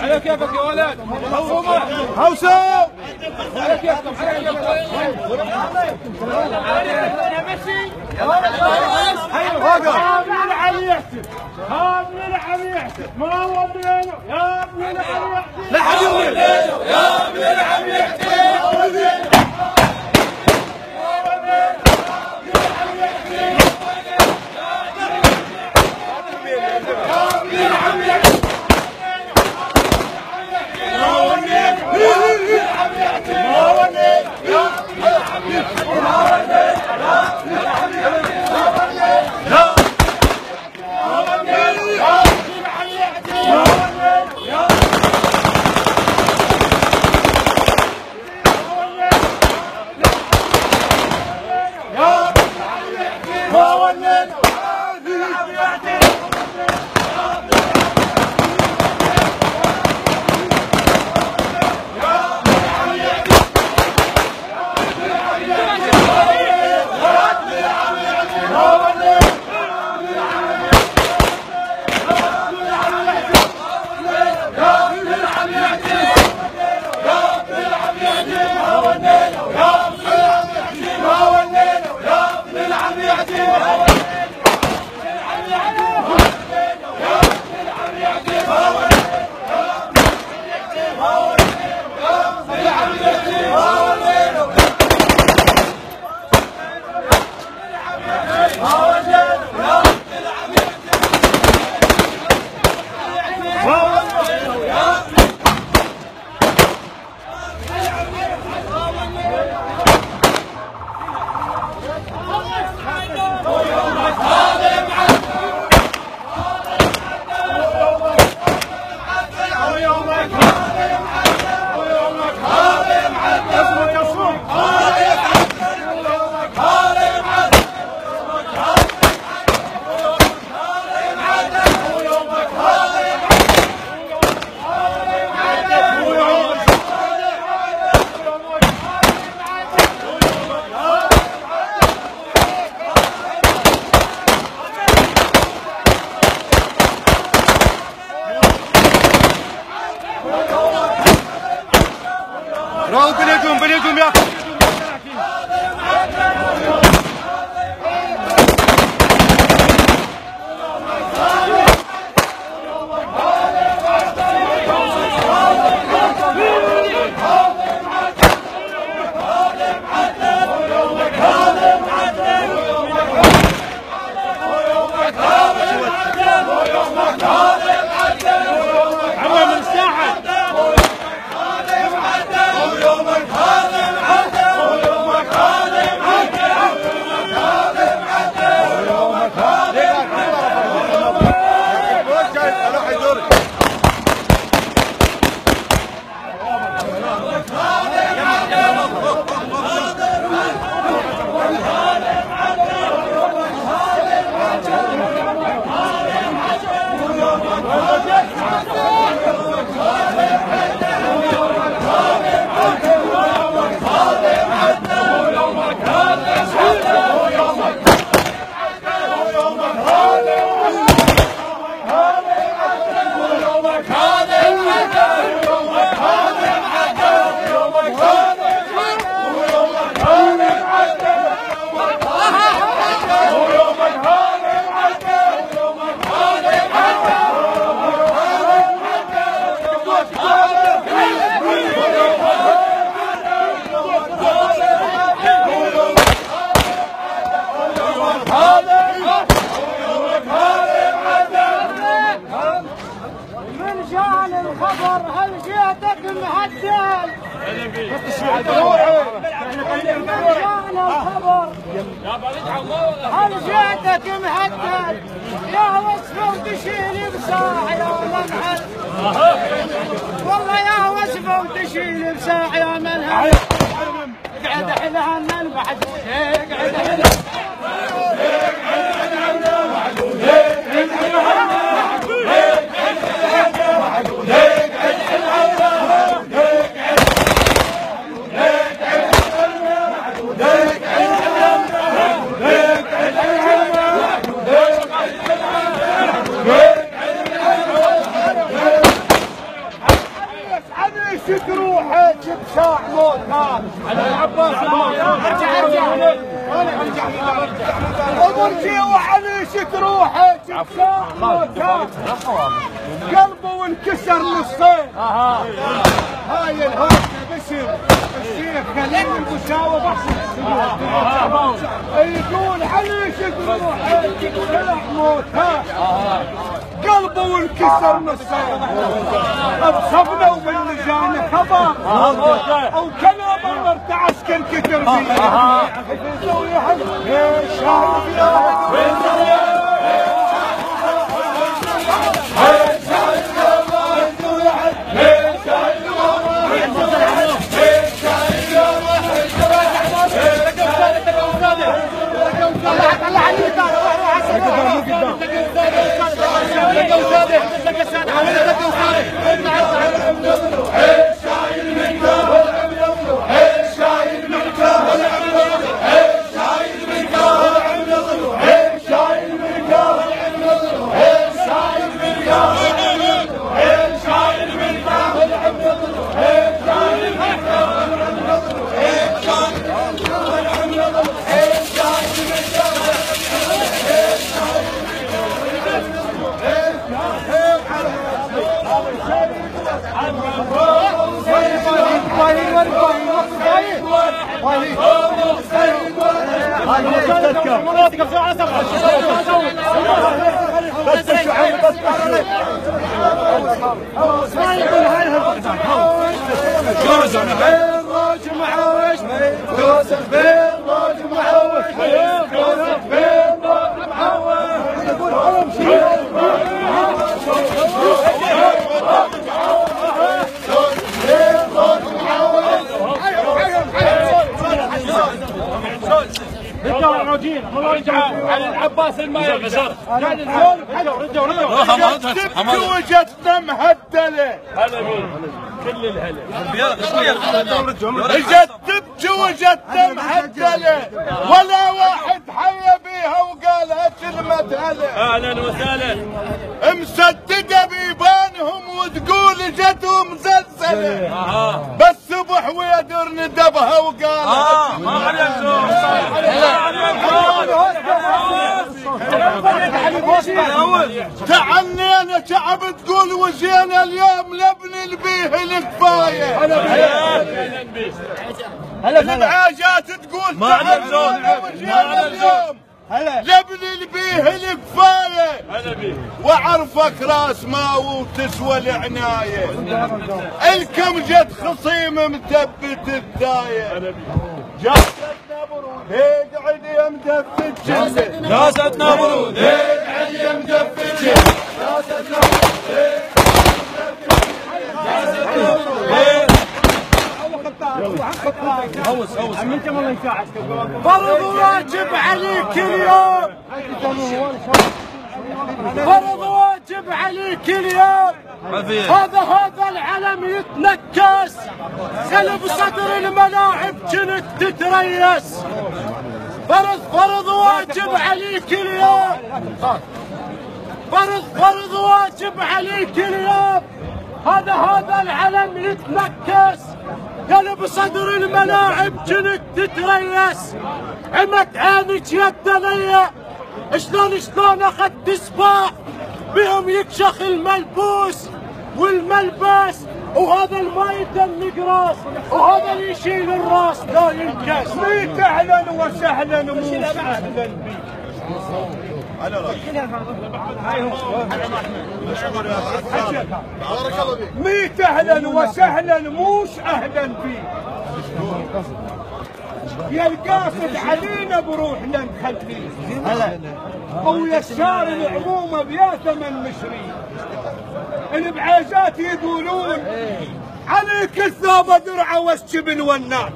على كيفك يا ولد. هوسو على كيفكم. يا ابن العلي يحسن، يا ابن العلي يحسن، ما ودينا يا ابن العلي يحسن، لا حد يقول يا ابن العم يحكي. راهو بليدهم يا اخي. هل جيتك مهدل؟ هل جيتك مهدل؟ يا وصفة وتشيل بساع يا منهل، والله يا وصفة وتشيل بساع يا منهل. اقعد حلها من بعد اقعد حلها وعليش تروحك بساع موتها على العباس ومرجي وعليش تروحك بساع موتها قلبه وانكسر نصين هاي الهوسه بشر الشيخ كلم البشاوه بحث يقول عليش تروحك بساع موتها قلبه وانكسر نصين بصبنا وباللجان خبر او كلام مرت عسكر كتر فيه على العباس الماء بشر وجدنا مهدله هلا بيه كل الهلا اجت تبكي وجدنا مهدله ولا واحد حيا بيها وقالها كلمه هلا اهلا وسهلا مصدقه بيبانهم وتقول جتهم مزلزله بس صبح ويدر ندبها وقالها تعنينا شعب تقول وجينا اليوم لابن البيه الكفايه البعاجات تقول تعالوا وجينا اليوم لابن البيه الكفايه وعرفك راس ما وتسوى العنايه الكم جت خصيم مثبت الدايه جاستنا برود اقعد يا مدفت جنبي جاستنا برود اقعد يا مدفت جنبي جاستنا فرض واجب عليك اليوم فرض واجب عليك اليوم هذا العلم يتنكس قلب صدر الملاعب كنت تتريس فرض واجب عليك اليوم فرض واجب عليك اليوم هذا العلم يتنكس قلب صدر الملاعب كنت تتريس عمت عينك يا الدنيا شلون اخذت سباع بهم يكشخ الملبوس والملبس وهذا المايد النقراس وهذا اللي يشيل الراس لا ينكس ميت اهلا وسهلا مو اهلا بيك ميت اهلا وسهلا موش اهلا بيك يا القاصد علينا بروحنا نخليه او يسار العمومه بيا ثمن مشري البعاجات يقولون عليك الثوبه درعه والشبن والنات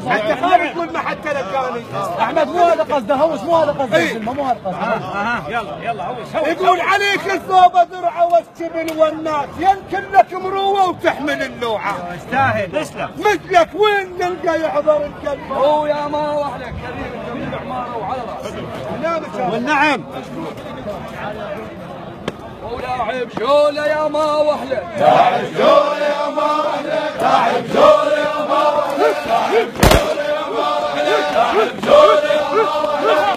انت خايف تقول ما حتى لكاني احمد مو هذا قصده هوس مو هذا قصده مو هذا قصده يلا هوس يقول عليك الثوبه درعه والشبن والنات يمكن لك مروه وتحمل اللوعه يستاهل تسلم مثلك وين نلقى يحضر الكلب هو يا ما وحدك كبير جميل عماره وعلى راسه والنعم ولاعب جولة يا ما وحلة لاعب جولة يا ما وحلة لاعب جولة يا ما وحلة لاعب جولة يا ما وحلة لاعب جولة يا ما وحلة